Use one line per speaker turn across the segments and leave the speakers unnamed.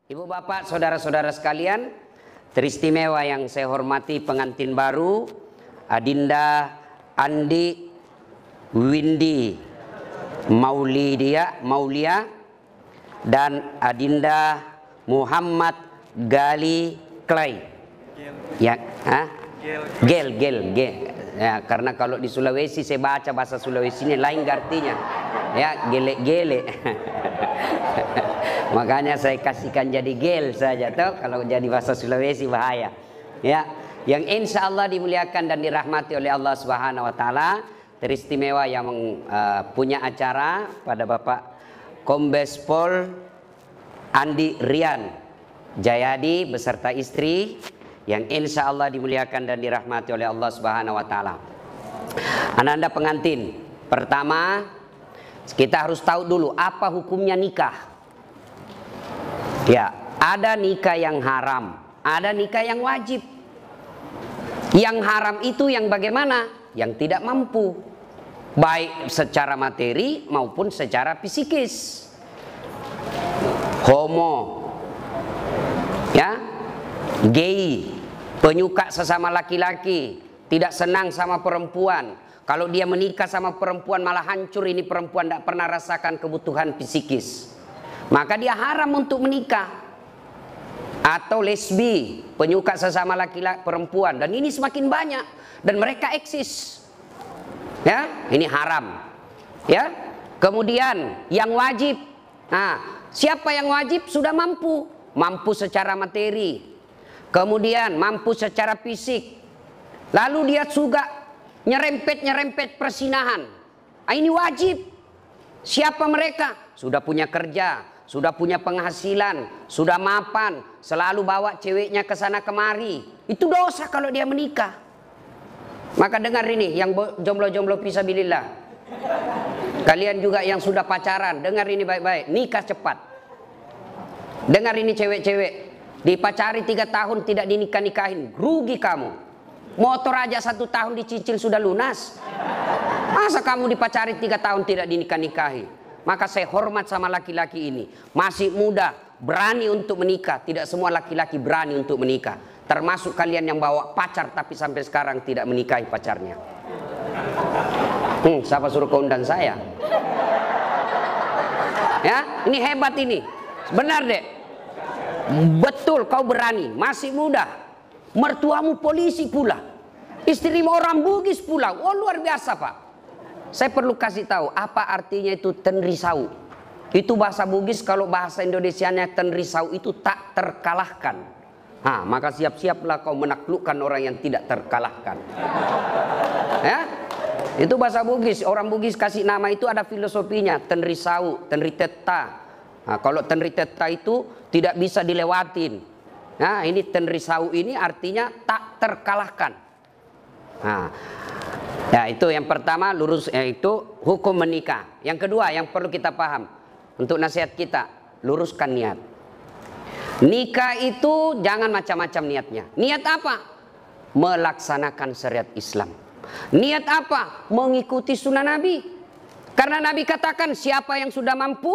Ibu bapak, saudara-saudara sekalian, teristimewa yang saya hormati pengantin baru Adinda Andi Windy Maulia dan Adinda Muhammad Gali Clay. Ya, Gel. Ya, karena kalau di Sulawesi saya baca bahasa Sulawesi ini lain artinya. Ya, gele. Makanya saya kasihkan jadi gel saja toh, kalau jadi bahasa Sulawesi bahaya. Ya, yang insya Allah dimuliakan dan dirahmati oleh Allah Subhanahu Wa Taala, teristimewa yang punya acara pada Bapak Kombes Pol Andi Rian Jayadi beserta istri, yang insya Allah dimuliakan dan dirahmati oleh Allah Subhanahu Wa Taala. Anda pengantin, pertama kita harus tahu dulu apa hukumnya nikah. Ya, ada nikah yang haram, ada nikah yang wajib. Yang haram itu yang bagaimana? Yang tidak mampu, baik secara materi maupun secara psikis. Homo, ya, gay, penyuka sesama laki-laki, tidak senang sama perempuan. Kalau dia menikah sama perempuan malah hancur, ini perempuan tidak pernah rasakan kebutuhan psikis, maka dia haram untuk menikah. Atau lesbi, penyuka sesama laki-laki perempuan, dan ini semakin banyak dan mereka eksis. Ya, ini haram. Ya. Kemudian yang wajib. Nah, siapa yang wajib sudah mampu, mampu secara materi. Kemudian mampu secara fisik. Lalu dia juga nyerempet persinahan. Nah, ini wajib. Siapa mereka? Sudah punya kerja, sudah punya penghasilan, sudah mapan, selalu bawa ceweknya ke sana kemari. Itu dosa kalau dia menikah. Maka dengar ini, yang jomblo-jomblo fisabilillah. Kalian juga yang sudah pacaran, dengar ini baik-baik. Nikah cepat. Dengar ini cewek-cewek, dipacari 3 tahun tidak dinikah-nikahin, rugi kamu. Motor aja 1 tahun dicicil sudah lunas. Masa kamu dipacari 3 tahun tidak dinikah-nikahi? Maka saya hormat sama laki-laki ini. Masih muda, berani untuk menikah. Tidak semua laki-laki berani untuk menikah. Termasuk kalian yang bawa pacar tapi sampai sekarang tidak menikahi pacarnya. Siapa suruh kau undang saya? Ya, ini hebat ini. Benar deh. Betul kau berani, masih muda. Mertuamu polisi pula, istrimu orang Bugis pula. Oh, luar biasa Pak. Saya perlu kasih tahu apa artinya itu tenrisau. Itu bahasa Bugis, kalau bahasa Indonesianya tenrisau itu tak terkalahkan. Nah, maka siap-siaplah kau menaklukkan orang yang tidak terkalahkan. Ya, itu bahasa Bugis. Orang Bugis kasih nama itu ada filosofinya. Tenrisau, tenriteta. Nah, kalau tenriteta itu tidak bisa dilewatin. Nah, ini tenrisau ini artinya tak terkalahkan. Nah, ya itu yang pertama, lurus, yaitu hukum menikah. Yang kedua yang perlu kita paham untuk nasihat kita, luruskan niat. Nikah itu jangan macam-macam niatnya. Niat apa? Melaksanakan syariat Islam. Niat apa? Mengikuti sunnah Nabi. Karena Nabi katakan siapa yang sudah mampu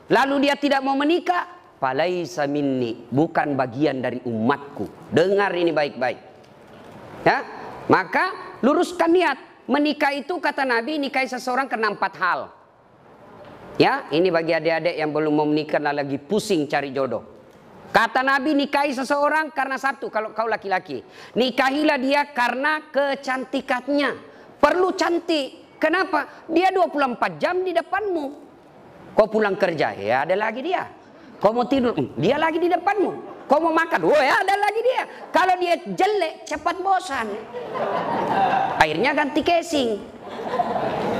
lalu dia tidak mau menikah, falaisa minni, bukan bagian dari umatku. Dengar ini baik-baik. Ya, maka luruskan niat. Menikah itu kata Nabi, nikahi seseorang karena 4 hal. Ya, ini bagi adik-adik yang belum mau menikah lagi pusing cari jodoh. Kata Nabi, nikahi seseorang karena 1, kalau kau laki-laki, nikahilah dia karena kecantikannya. Perlu cantik. Kenapa? Dia 24 jam di depanmu. Kau pulang kerja, ya ada lagi dia. Kau mau tidur, dia lagi di depanmu. Kau mau makan, oh ya ada lagi dia. Kalau dia jelek, cepat bosan. Akhirnya ganti casing.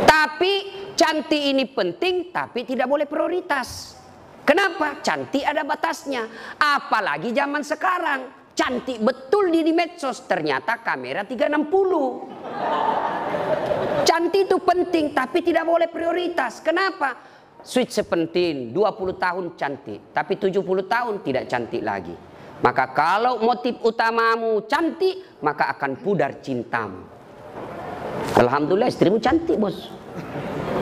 Tapi cantik ini penting, tapi tidak boleh prioritas. Kenapa? Cantik ada batasnya. Apalagi zaman sekarang, cantik betul di medsos, ternyata kamera 360. Cantik itu penting, tapi tidak boleh prioritas. Kenapa? Sweet sepenting, 20 tahun cantik, tapi 70 tahun tidak cantik lagi. Maka kalau motif utamamu cantik, maka akan pudar cintamu. Alhamdulillah istrimu cantik bos.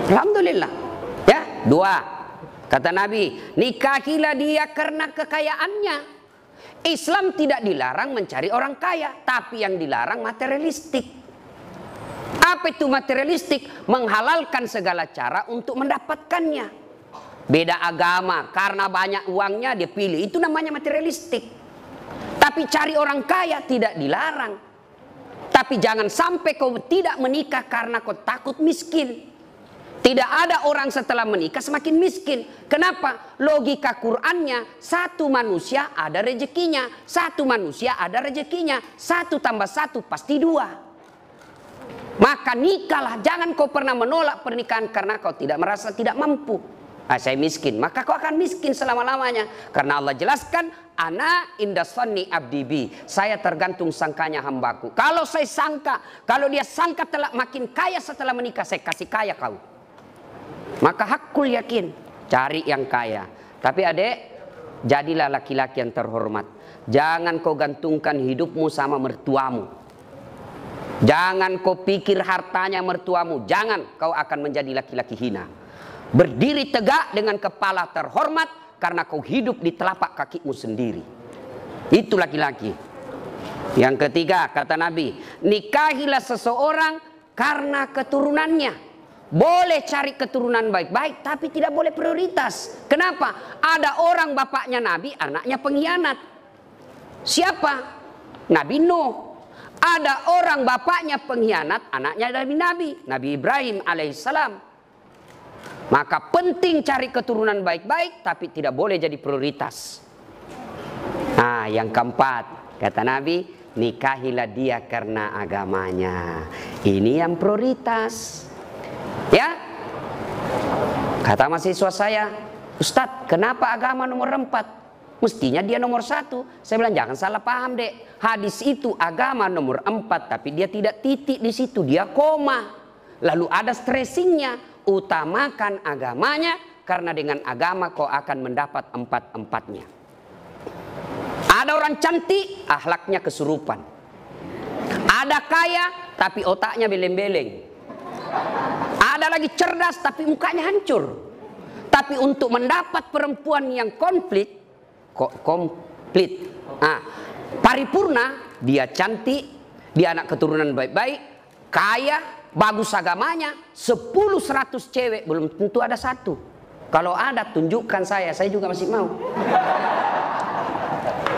Alhamdulillah. Ya, 2. Kata Nabi, nikahilah dia karena kekayaannya. Islam tidak dilarang mencari orang kaya, tapi yang dilarang materialistik. Apa itu materialistik? Menghalalkan segala cara untuk mendapatkannya. Beda agama, karena banyak uangnya dia pilih, itu namanya materialistik. Tapi cari orang kaya tidak dilarang. Tapi jangan sampai kau tidak menikah karena kau takut miskin. Tidak ada orang setelah menikah semakin miskin. Kenapa? Logika Qur'annya, satu manusia ada rezekinya. Satu manusia ada rezekinya. 1 tambah 1 pasti 2. Maka nikahlah. Jangan kau pernah menolak pernikahan karena kau tidak merasa tidak mampu. Saya miskin. Maka kau akan miskin selama-lamanya. Karena Allah jelaskan, ana inda sanni abdi bi. Saya tergantung sangkanya hambaku. Kalau saya sangka, kalau dia sangka telah makin kaya setelah menikah, saya kasih kaya kau. Maka hakul yakin, cari yang kaya. Tapi adek, jadilah laki-laki yang terhormat. Jangan kau gantungkan hidupmu sama mertuamu. Jangan kau pikir hartanya mertuamu. Jangan, kau akan menjadi laki-laki hina. Berdiri tegak dengan kepala terhormat karena kau hidup di telapak kakimu sendiri. Itu laki-laki. Yang ketiga, kata Nabi, nikahilah seseorang karena keturunannya. Boleh cari keturunan baik-baik, tapi tidak boleh prioritas. Kenapa? Ada orang bapaknya Nabi, anaknya pengkhianat. Siapa? Nabi Nuh. Ada orang bapaknya pengkhianat, anaknya dari Nabi Ibrahim alaihissalam. Maka penting cari keturunan baik-baik, tapi tidak boleh jadi prioritas. Nah, yang keempat, kata Nabi, nikahilah dia karena agamanya. Ini yang prioritas. Ya, kata mahasiswa saya, Ustadz, kenapa agama nomor 4? Mestinya dia nomor 1. Saya bilang jangan salah paham dek. Hadis itu agama nomor 4, tapi dia tidak titik di situ, dia koma. Lalu ada stressingnya. Utamakan agamanya, karena dengan agama kau akan mendapat 4-4-nya. Ada orang cantik, akhlaknya kesurupan. Ada kaya, tapi otaknya beleng-beleng. Ada lagi cerdas tapi mukanya hancur. Tapi untuk mendapat perempuan yang komplit, paripurna, dia cantik, dia anak keturunan baik-baik, kaya, bagus agamanya, 10-100 cewek belum tentu ada 1. Kalau ada tunjukkan saya juga masih mau.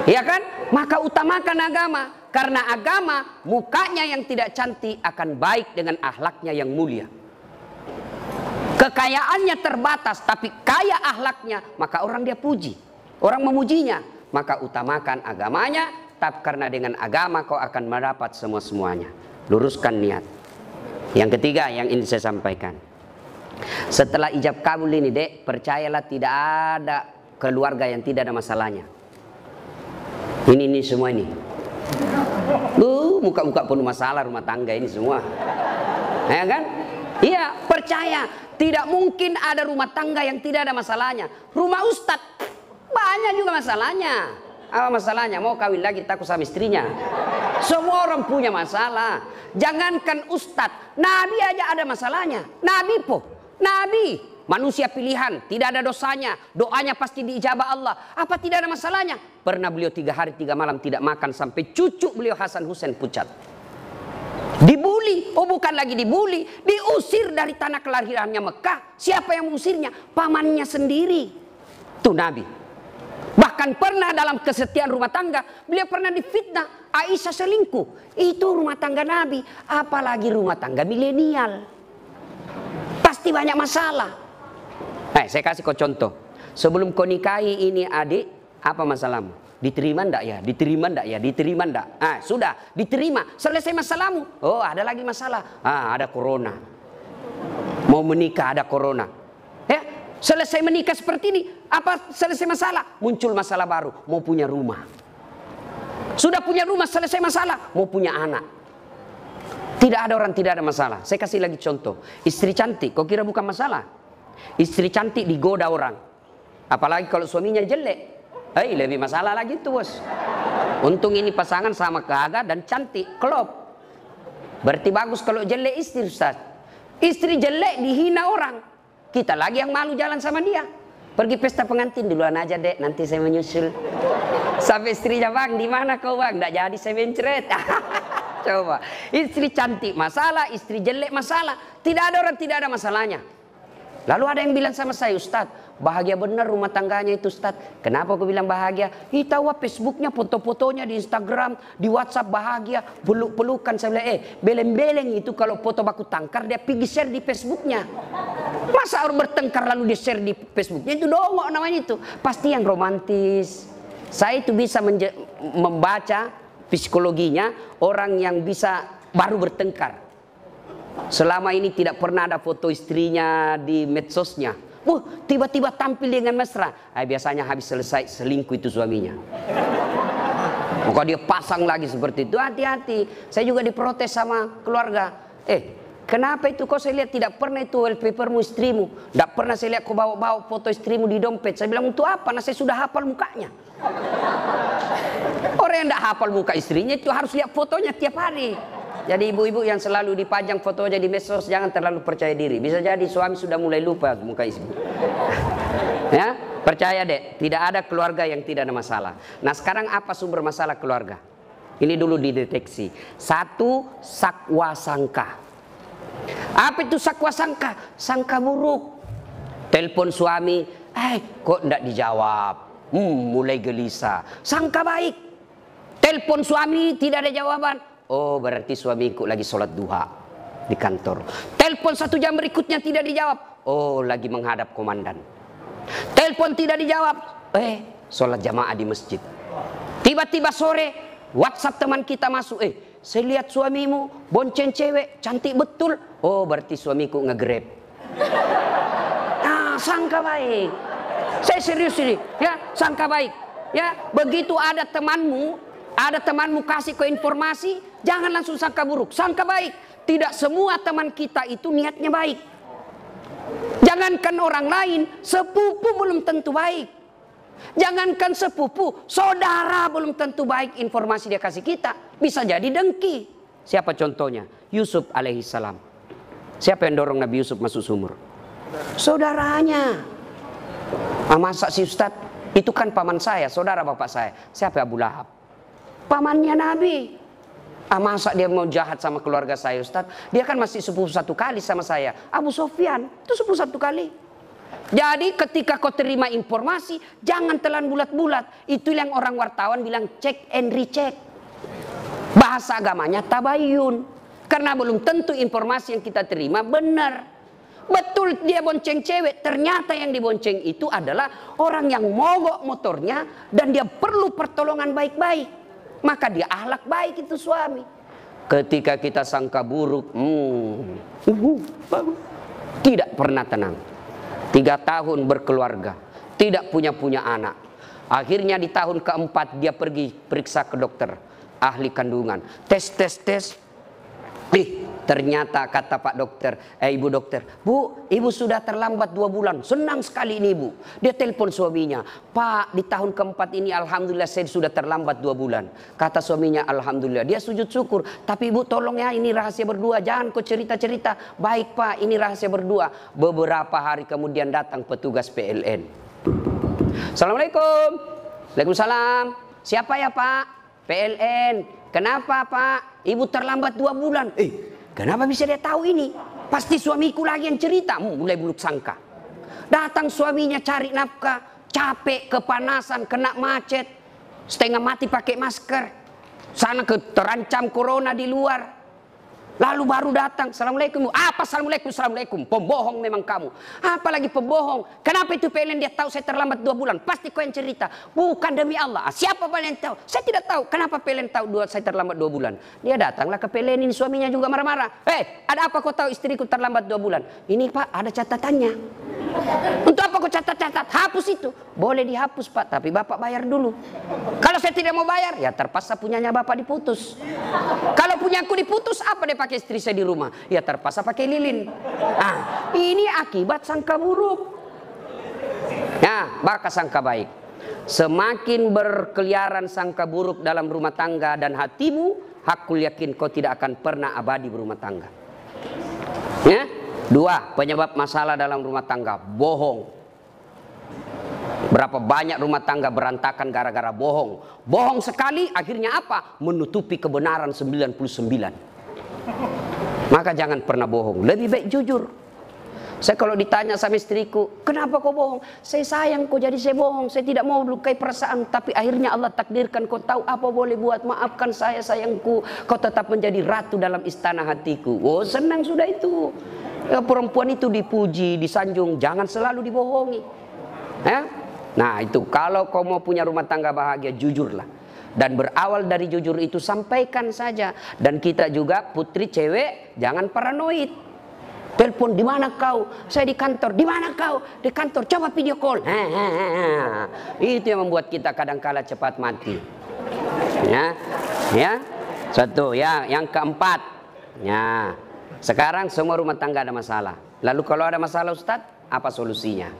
Ya kan? Maka utamakan agama. Karena agama, mukanya yang tidak cantik akan baik dengan akhlaknya yang mulia. Kekayaannya terbatas, tapi kaya akhlaknya, maka orang dia puji. Orang memujinya. Maka utamakan agamanya, tapi karena dengan agama kau akan mendapat semua-semuanya. Luruskan niat. Yang ketiga yang ingin saya sampaikan. Setelah ijab kabul ini dek, percayalah tidak ada keluarga yang tidak ada masalahnya. Ini semua ini. Muka-muka penuh masalah rumah tangga ini semua. Ya kan? Iya, percaya. Tidak mungkin ada rumah tangga yang tidak ada masalahnya. Rumah ustadz banyak juga masalahnya. Apa masalahnya? Mau kawin lagi takut sama istrinya. Semua orang punya masalah. Jangankan ustadz, Nabi aja ada masalahnya. Nabi manusia pilihan, tidak ada dosanya, doanya pasti diijabah Allah. Apa tidak ada masalahnya? Pernah beliau 3 hari 3 malam tidak makan sampai cucu beliau Hasan Husain pucat. Dibuli, bukan lagi dibuli, diusir dari tanah kelahirannya Mekah. Siapa yang mengusirnya? Pamannya sendiri. Itu Nabi. Bahkan pernah dalam kesetiaan rumah tangga, beliau pernah difitnah, Aisyah selingkuh. Itu rumah tangga Nabi, apalagi rumah tangga milenial. Pasti banyak masalah. Saya kasih kau contoh. Sebelum kau nikahi ini adik, apa masalahmu? Diterima ndak ya? Diterima ndak ya? Diterima ndak? Sudah, diterima. Selesai masalahmu. Oh, ada lagi masalah. Ada corona. Mau menikah ada corona. Ya, selesai menikah seperti ini, apa selesai masalah? Muncul masalah baru, mau punya rumah. Sudah punya rumah, selesai masalah, mau punya anak. Tidak ada orang tidak ada masalah. Saya kasih lagi contoh. Istri cantik, kau kira bukan masalah? Istri cantik digoda orang. Apalagi kalau suaminya jelek. Lebih masalah lagi tuh bos. Untung ini pasangan sama gagah dan cantik, klop. Berarti bagus kalau jelek istri Ustaz. Istri jelek dihina orang. Kita lagi yang malu jalan sama dia. pergi pesta pengantin duluan aja dek, nanti saya menyusul. Sampai istrinya, bang di mana kau bang? Nggak jadi saya mencret. Coba, istri cantik masalah, istri jelek masalah. Tidak ada orang tidak ada masalahnya. Lalu ada yang bilang sama saya, Ustadz, bahagia benar rumah tangganya itu Ustadz. Kenapa aku bilang bahagia? Tahu Facebooknya, foto-fotonya di Instagram, di WhatsApp bahagia, peluk-pelukan. Saya bilang, beleng-beleng itu kalau foto baku tangkar dia pergi share di Facebooknya. Masa orang bertengkar lalu dia share di Facebooknya? Itu dongok namanya itu. Pasti yang romantis. Saya itu bisa membaca psikologinya orang yang bisa baru bertengkar. Selama ini tidak pernah ada foto istrinya di medsosnya. Tiba-tiba tampil dengan mesra. Biasanya habis selesai selingkuh itu suaminya. Maka dia pasang lagi seperti itu. Hati-hati. Saya juga diprotes sama keluarga. Kenapa itu kau saya lihat tidak pernah itu wallpapermu istrimu. Tidak pernah saya lihat kau bawa-bawa foto istrimu di dompet. Saya bilang untuk apa? Nah saya sudah hafal mukanya. Orang yang tidak hafal muka istrinya itu harus lihat fotonya tiap hari. Jadi ibu-ibu yang selalu dipajang fotonya di medsos jangan terlalu percaya diri. Bisa jadi suami sudah mulai lupa muka istri. Ya, percaya deh, tidak ada keluarga yang tidak ada masalah. Nah sekarang apa sumber masalah keluarga? Ini dulu dideteksi. Satu, sakwa sangka. Apa itu sakwa sangka? Sangka buruk. Telepon suami, kok tidak dijawab? Mulai gelisah. Sangka baik. Telepon suami tidak ada jawaban. Oh berarti suamiku lagi sholat duha di kantor. Telepon 1 jam berikutnya tidak dijawab. Oh lagi menghadap komandan. Telepon tidak dijawab. Sholat jamaah di masjid. Tiba-tiba sore WhatsApp teman kita masuk. Saya lihat suamimu bonceng cewek cantik betul. Oh berarti suamiku nge-grab. Nah sangka baik. Saya serius ini. Ya sangka baik. Ya begitu ada temanmu kasih ke informasi, jangan langsung sangka buruk, sangka baik. Tidak semua teman kita itu niatnya baik. Jangankan orang lain, sepupu belum tentu baik. Jangankan sepupu, saudara belum tentu baik informasi dia kasih kita. Bisa jadi dengki. Siapa contohnya? Yusuf alaihissalam. Siapa yang dorong Nabi Yusuf masuk sumur? Saudaranya. Masa si Ustadz? Itu kan paman saya, saudara bapak saya. Siapa Abu Lahab? Pamannya Nabi. Masa dia mau jahat sama keluarga saya Ustaz? Dia kan masih sepupu 1 kali sama saya. Abu Sofyan itu sepupu 1 kali. Jadi ketika kau terima informasi, jangan telan bulat-bulat. Itu yang orang wartawan bilang check and recheck. Bahasa agamanya tabayun. Karena belum tentu informasi yang kita terima benar. Betul dia bonceng cewek, ternyata yang dibonceng itu adalah orang yang mogok motornya dan dia perlu pertolongan baik-baik. Maka dia akhlak baik itu suami. Ketika kita sangka buruk, tidak pernah tenang. 3 tahun berkeluarga, tidak punya anak. Akhirnya di tahun keempat dia pergi periksa ke dokter, ahli kandungan. Tes. Ternyata kata Pak Dokter, Ibu dokter, Bu, Ibu sudah terlambat 2 bulan. Senang sekali ini Ibu. Dia telepon suaminya, Pak, di tahun keempat ini alhamdulillah saya sudah terlambat 2 bulan. Kata suaminya, alhamdulillah. Dia sujud syukur. Tapi Ibu tolong ya, ini rahasia berdua. Jangan kau cerita-cerita. Baik Pak, ini rahasia berdua. Beberapa hari kemudian datang petugas PLN. Assalamualaikum. Waalaikumsalam. Siapa ya Pak? PLN. Kenapa Pak? Ibu terlambat 2 bulan. Kenapa bisa dia tahu ini? Pasti suamiku lagi yang cerita. Mulai buruk sangka. Datang suaminya cari nafkah. Capek, kepanasan, kena macet. Setengah mati pakai masker. Sana terancam corona di luar. Lalu baru datang. Assalamualaikum. Apa assalamualaikum? Assalamualaikum. Pembohong memang kamu. Apalagi pembohong. Kenapa itu PLN dia tahu saya terlambat 2 bulan? Pasti kau yang cerita. Bukan demi Allah. Siapa yang tahu? Saya tidak tahu. Kenapa PLN tahu saya terlambat 2 bulan? Dia datanglah ke PLN ini. Suaminya juga marah-marah. Ada apa kau tahu istriku terlambat 2 bulan? Ini Pak, ada catatannya. Untuk apa kau catat-catat? Hapus itu. Boleh dihapus Pak, tapi Bapak bayar dulu. Kalau saya tidak mau bayar, ya terpaksa punyanya Bapak diputus. Kalau punyaku diputus, apa dia pakai istri saya di rumah? Ya terpaksa pakai lilin. Ini akibat sangka buruk. Ya, maka sangka baik. Semakin berkeliaran sangka buruk dalam rumah tangga dan hatimu, hakul yakin kau tidak akan pernah abadi berumah tangga. Ya, 2 penyebab masalah dalam rumah tangga, bohong. Berapa banyak rumah tangga berantakan gara-gara bohong. Bohong sekali akhirnya apa? Menutupi kebenaran 99. Maka jangan pernah bohong. Lebih baik jujur. Saya kalau ditanya sama istriku, kenapa kau bohong? Saya sayang kau jadi saya bohong. Saya tidak mau lukai perasaan. Tapi akhirnya Allah takdirkan kau tahu apa boleh buat. Maafkan saya sayangku. Kau tetap menjadi ratu dalam istana hatiku. Oh senang sudah itu. Ya, perempuan itu dipuji, disanjung. Jangan selalu dibohongi. Ya? Nah itu kalau kau mau punya rumah tangga bahagia, jujurlah. Dan berawal dari jujur itu sampaikan saja. Dan kita juga putri cewek jangan paranoid. Telepon, di mana kau? Saya di kantor. Di mana kau? Di kantor. Coba video call. Itu yang membuat kita kadang-kala cepat mati. Ya. Satu ya. Yang keempat. Ya. Sekarang semua rumah tangga ada masalah. Lalu kalau ada masalah Ustadz, apa solusinya?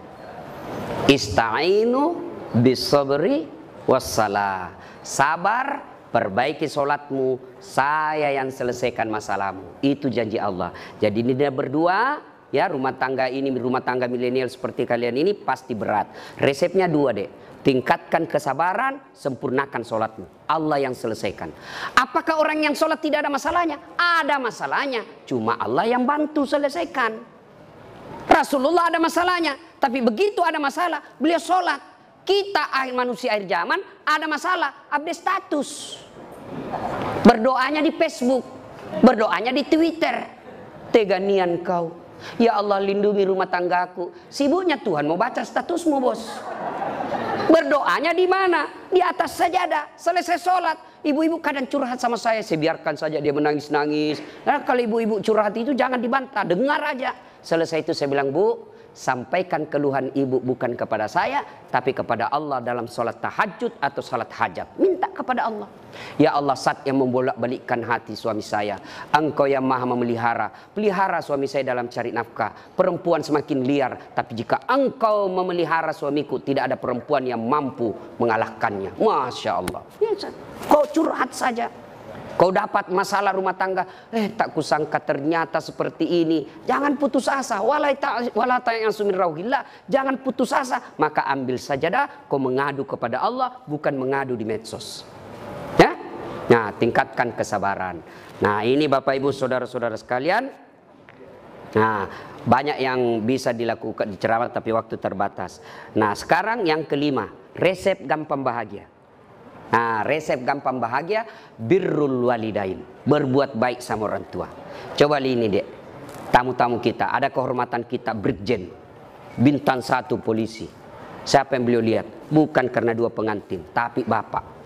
Ista'inu bisabri wassalah. Sabar, perbaiki sholatmu, saya yang selesaikan masalahmu. Itu janji Allah. Jadi ini dia berdua, ya rumah tangga ini, rumah tangga milenial seperti kalian ini pasti berat. Resepnya dua deh. Tingkatkan kesabaran, sempurnakan sholatmu. Allah yang selesaikan. Apakah orang yang sholat tidak ada masalahnya? Ada masalahnya. Cuma Allah yang bantu selesaikan. Rasulullah ada masalahnya. Tapi begitu ada masalah, beliau sholat. Kita manusia akhir zaman ada masalah, update status. Berdoanya di Facebook, berdoanya di Twitter. Teganian kau. Ya Allah lindungi rumah tanggaku. Sibuknya Tuhan mau baca statusmu bos. Berdoanya di mana? Di atas sajadah. Selesai sholat, ibu-ibu kadang curhat sama saya biarkan saja dia menangis-nangis. Nah, kalau ibu-ibu curhat itu jangan dibantah, dengar aja. Selesai itu saya bilang, Bu, sampaikan keluhan ibu bukan kepada saya, tapi kepada Allah dalam sholat tahajud atau sholat hajat. Minta kepada Allah. Ya Allah, Zat yang membolak-balikkan hati suami saya. Engkau yang maha memelihara. Pelihara suami saya dalam cari nafkah. Perempuan semakin liar. Tapi jika engkau memelihara suamiku, tidak ada perempuan yang mampu mengalahkannya. Masya Allah. Ya, kau curhat saja. Kau dapat masalah rumah tangga, tak kusangka ternyata seperti ini. Jangan putus asa. Jangan putus asa. Maka ambil sajadah, kau mengadu kepada Allah, bukan mengadu di medsos. Ya? Nah, tingkatkan kesabaran. Nah, ini Bapak Ibu saudara-saudara sekalian. Nah, banyak yang bisa dilakukan di ceramah tapi waktu terbatas. Nah, sekarang yang kelima, resep gampang bahagia. Nah, resep gampang bahagia, birrul walidain, berbuat baik sama orang tua. Coba lihat ini dek, tamu-tamu kita, ada kehormatan kita Brigjen, bintang 1 polisi. Siapa yang beliau lihat? Bukan karena 2 pengantin, tapi bapak.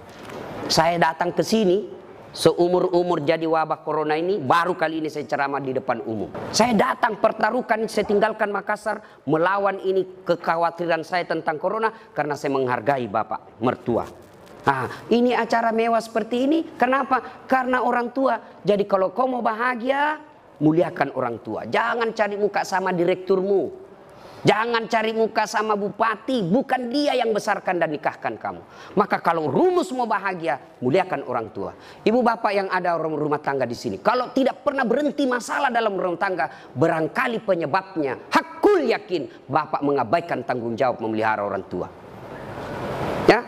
Saya datang ke sini, seumur-umur jadi wabah corona ini, baru kali ini saya ceramah di depan umum. Saya datang pertaruhkan, saya tinggalkan Makassar, melawan ini kekhawatiran saya tentang corona, karena saya menghargai bapak, mertua. Nah, ini acara mewah seperti ini. Kenapa? Karena orang tua. Jadi kalau kau mau bahagia, muliakan orang tua. Jangan cari muka sama direkturmu. Jangan cari muka sama bupati. Bukan dia yang besarkan dan nikahkan kamu. Maka kalau rumus mau bahagia, muliakan orang tua. Ibu bapak yang ada rumah tangga di sini, kalau tidak pernah berhenti masalah dalam rumah tangga, barangkali penyebabnya, hakul yakin bapak mengabaikan tanggung jawab memelihara orang tua. Ya.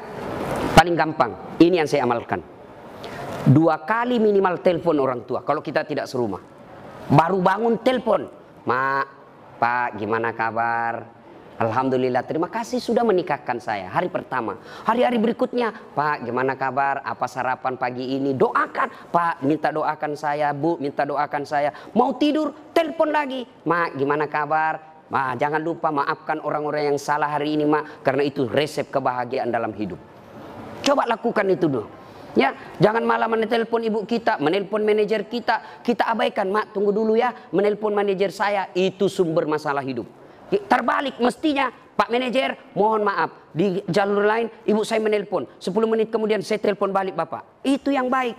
Paling gampang, ini yang saya amalkan. 2 kali minimal telepon orang tua. Kalau kita tidak serumah, baru bangun telepon. Mak, Pak, gimana kabar? Alhamdulillah, terima kasih sudah menikahkan saya. Hari pertama, hari-hari berikutnya, Pak, gimana kabar? Apa sarapan pagi ini? Doakan, Pak, minta doakan saya. Bu, minta doakan saya. Mau tidur, telepon lagi. Mak, gimana kabar? Ma, jangan lupa maafkan orang-orang yang salah hari ini, Mak, karena itu resep kebahagiaan dalam hidup. Coba lakukan itu dulu. Ya, jangan malah menelpon ibu kita, menelpon manajer kita abaikan. Mak, tunggu dulu ya, menelpon manajer saya, itu sumber masalah hidup. Terbalik mestinya, Pak manajer, mohon maaf, di jalur lain ibu saya menelpon, 10 menit kemudian saya telepon balik Bapak. Itu yang baik.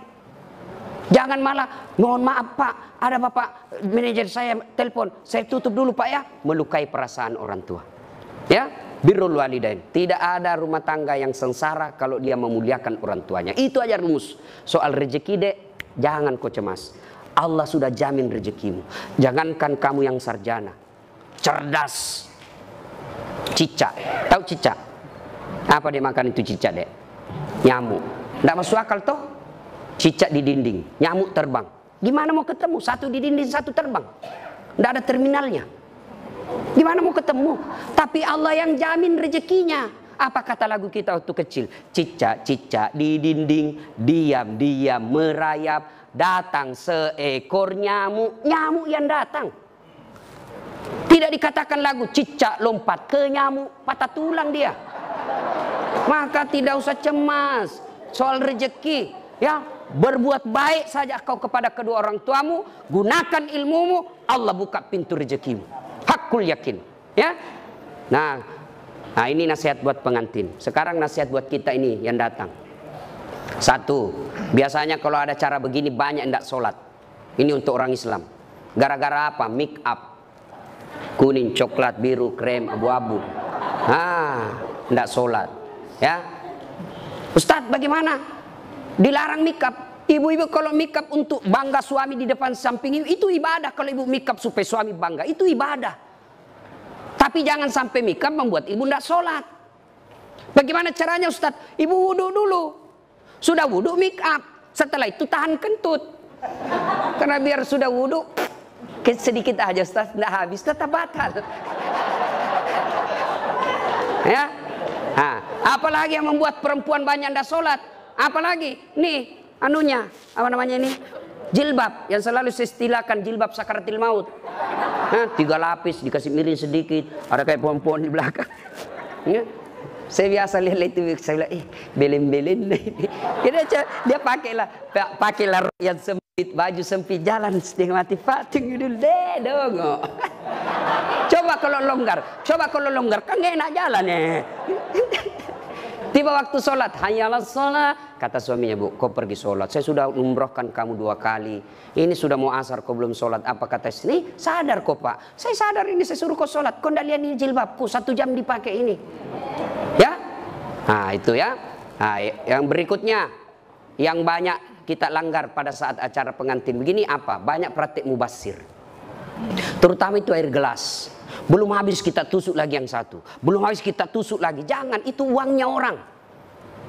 Jangan malah, mohon maaf Pak, ada Bapak manajer saya telepon, saya tutup dulu Pak ya, melukai perasaan orang tua. Ya. Birrul walidain. Tidak ada rumah tangga yang sengsara kalau dia memuliakan orang tuanya. Itu aja rumus. Soal rezeki dek, jangan kau cemas. Allah sudah jamin rezekimu. Jangankan kamu yang sarjana, cerdas, cicak. Tahu cicak? Apa dia makan itu cicak, Dek? Nyamuk. Nggak masuk akal toh? Cicak di dinding, nyamuk terbang. Gimana mau ketemu? Satu di dinding, satu terbang. Nggak ada terminalnya. Gimana mau ketemu? Tapi Allah yang jamin rezekinya. Apa kata lagu kita waktu kecil? Cicak-cicak di dinding, diam-diam merayap. Datang seekor nyamuk, nyamuk yang datang. Tidak dikatakan lagu cicak lompat ke nyamuk, patah tulang dia. Maka tidak usah cemas soal rezeki, ya. Berbuat baik saja kau kepada kedua orang tuamu, gunakan ilmumu, Allah buka pintu rezekimu. Hakul yakin, ya. Nah, ini nasihat buat pengantin. Sekarang nasihat buat kita ini yang datang. Satu, biasanya kalau ada cara begini banyak yang tidak sholat. Ini untuk orang Islam. Gara-gara apa? Make up. Kuning, coklat, biru, krem, abu-abu. Tidak sholat. Ya, Ustadz bagaimana? Dilarang make up. Ibu-ibu kalau make up untuk bangga suami di depan samping itu ibadah. Kalau ibu make up supaya suami bangga, itu ibadah. Tapi jangan sampai make up membuat ibu tidak sholat. Bagaimana caranya Ustadz? Ibu wudhu dulu. Sudah wudhu make up. Setelah itu tahan kentut. Karena biar sudah wudhu sedikit aja Ustadz, tidak habis, tetap batal. Ya. Nah, apalagi yang membuat perempuan banyak tidak sholat? Apalagi nih anunya, apa namanya ini, jilbab yang selalu saya istilahkan jilbab sakaratil maut. 3 lapis dikasih miring sedikit, ada kayak pohon-pohon di belakang. Ya. Saya biasa lihat itu, saya bilang belen-belen. Dia pakailah yang sempit, baju sempit, jalan setengah mati fating dulu deh dong. Coba kalau longgar kan enak jalan ya. Tiba waktu sholat, hayalah sholat. Kata suaminya, Bu, kau pergi sholat. Saya sudah umrohkan kamu 2 kali. Ini sudah mau asar, kau belum sholat. Apa kata istri? Sadar kok Pak. Saya sadar ini, saya suruh kau sholat. Kau tidak lihat ini jilbabku, 1 jam dipakai ini. Ya, nah itu ya. Nah, yang berikutnya, yang banyak kita langgar pada saat acara pengantin begini apa? Banyak praktik mubasir. Terutama itu air gelas. Belum habis kita tusuk lagi yang satu. Belum habis kita tusuk lagi. Jangan, itu uangnya orang.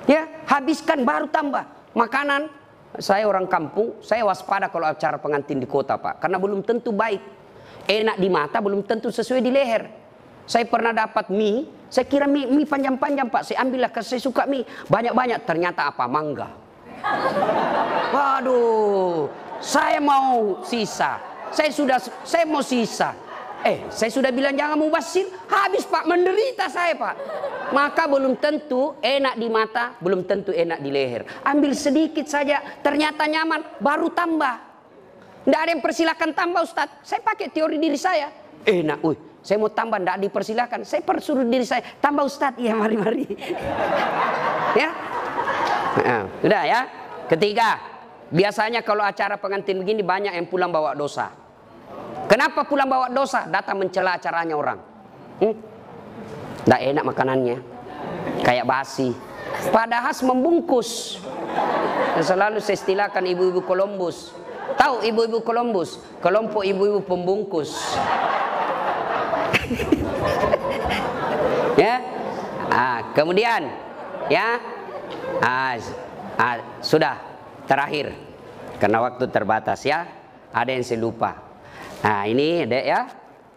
Ya, habiskan baru tambah. Makanan, saya orang kampung, saya waspada kalau acara pengantin di kota Pak. Karena belum tentu baik. Enak di mata, belum tentu sesuai di leher. Saya pernah dapat mie, saya kira mie panjang-panjang Pak. Saya ambillah, saya suka mie. Banyak-banyak, ternyata apa? Mangga. Waduh, saya mau sisa. Saya mau sisa. Saya sudah bilang jangan mubasir, habis Pak, menderita saya Pak. Maka belum tentu enak di mata, belum tentu enak di leher. Ambil sedikit saja, ternyata nyaman, baru tambah. Tidak ada yang persilakan tambah Ustadz. Saya pakai teori diri saya. Enak, saya mau tambah, tidak dipersilakan. Saya persuruh diri saya, tambah Ustadz, iya mari-mari. Ya, sudah ya. Ketiga, biasanya kalau acara pengantin begini banyak yang pulang bawa dosa. Kenapa pulang bawa dosa? Datang mencela acaranya orang. Tidak enak makanannya, kayak basi. Padahal membungkus. Selalu saya istilahkan ibu-ibu Columbus. Tahu ibu-ibu Columbus? Kelompok ibu-ibu pembungkus. Ya. Kemudian, ya. Sudah terakhir. Karena waktu terbatas ya. Ada yang saya lupa. Nah ini Dek ya,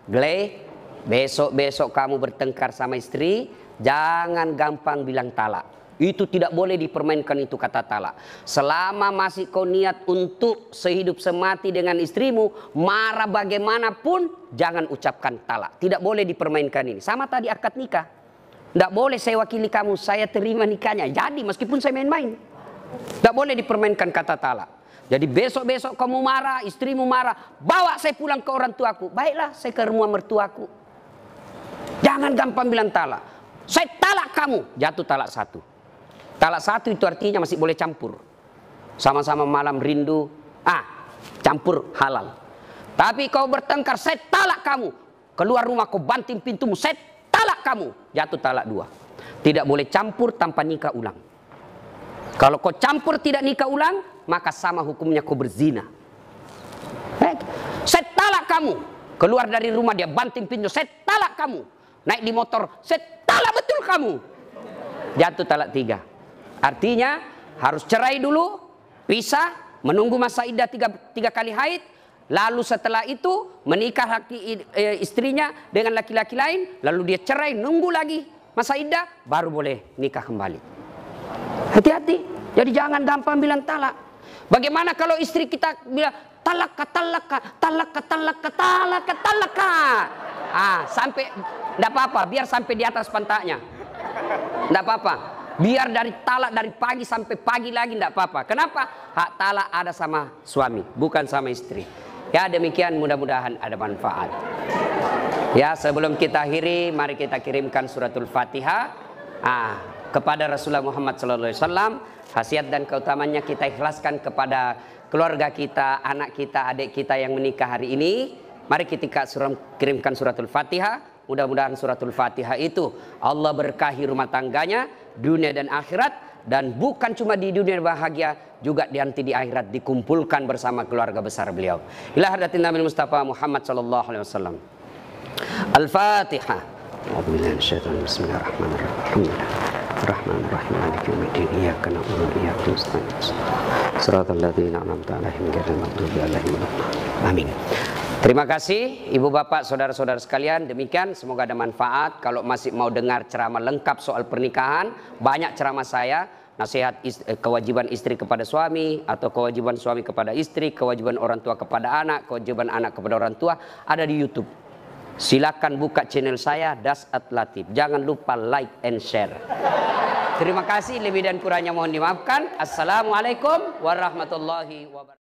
Gley, besok-besok kamu bertengkar sama istri, jangan gampang bilang talak. Itu tidak boleh dipermainkan itu kata talak. Selama masih kau niat untuk sehidup semati dengan istrimu, marah bagaimanapun, jangan ucapkan talak. Tidak boleh dipermainkan ini. Sama tadi akad nikah. Tidak boleh saya wakili kamu, saya terima nikahnya. Jadi meskipun saya main-main. Tidak boleh dipermainkan kata talak. Jadi besok-besok kamu marah, istrimu marah, bawa saya pulang ke orang tuaku. Baiklah, saya ke rumah mertuaku. Jangan gampang bilang talak. Saya talak kamu, jatuh talak 1. Talak 1 itu artinya masih boleh campur. Sama-sama malam rindu, campur halal. Tapi kau bertengkar, saya talak kamu. Keluar rumah kau banting pintumu, saya talak kamu. Jatuh talak 2. Tidak boleh campur tanpa nikah ulang. Kalau kau campur tidak nikah ulang, maka sama hukumnya kau berzina. Saya talak kamu. Keluar dari rumah dia banting pintu, saya talak kamu. Naik di motor, saya talak betul kamu. jatuh talak 3. Artinya harus cerai dulu, pisah, menunggu masa iddah 3 kali haid, lalu setelah itu menikah istrinya dengan laki-laki lain, lalu dia cerai, nunggu lagi masa iddah, baru boleh nikah kembali. Hati-hati, jadi jangan gampang bilang talak. Bagaimana kalau istri kita bilang talak, sampai tidak apa-apa, biar sampai di atas pantatnya, tidak apa-apa. Biar dari talak dari pagi sampai pagi lagi tidak apa-apa. Kenapa? Hak talak ada sama suami, bukan sama istri. Ya demikian, mudah-mudahan ada manfaat. Ya sebelum kita akhiri, mari kita kirimkan suratul Fatihah kepada Rasulullah Muhammad SAW. Khasiat dan keutamanya kita ikhlaskan kepada keluarga kita, anak kita, adik kita yang menikah hari ini. Mari kita kirimkan suratul Fatihah. Mudah-mudahan suratul Fatihah itu Allah berkahi rumah tangganya, dunia dan akhirat. Dan bukan cuma di dunia bahagia, juga nanti di akhirat dikumpulkan bersama keluarga besar beliau. Ila hadratin Nabi Mustafa Muhammad sallallahu alaihi wasallam. Al-Fatihah. Bismillahirrahmanirrahim. Rahmanirrahim. Maliki yaumiddin. Iyyaka na'budu wa iyyaka nasta'in. Shiratal ladzina an'amta 'alaihim ghairil maghdubi 'alaihim waladdallin. Amin. Terima kasih Ibu Bapak, saudara-saudara sekalian. Demikian, semoga ada manfaat. Kalau masih mau dengar ceramah lengkap soal pernikahan, banyak ceramah saya. Nasihat kewajiban istri kepada suami, atau kewajiban suami kepada istri, kewajiban orang tua kepada anak, kewajiban anak kepada orang tua, ada di YouTube. Silakan buka channel saya, Das At Latif. Jangan lupa like and share. Terima kasih, lebih dan kurangnya mohon dimaafkan. Assalamualaikum warahmatullahi wabarakatuh.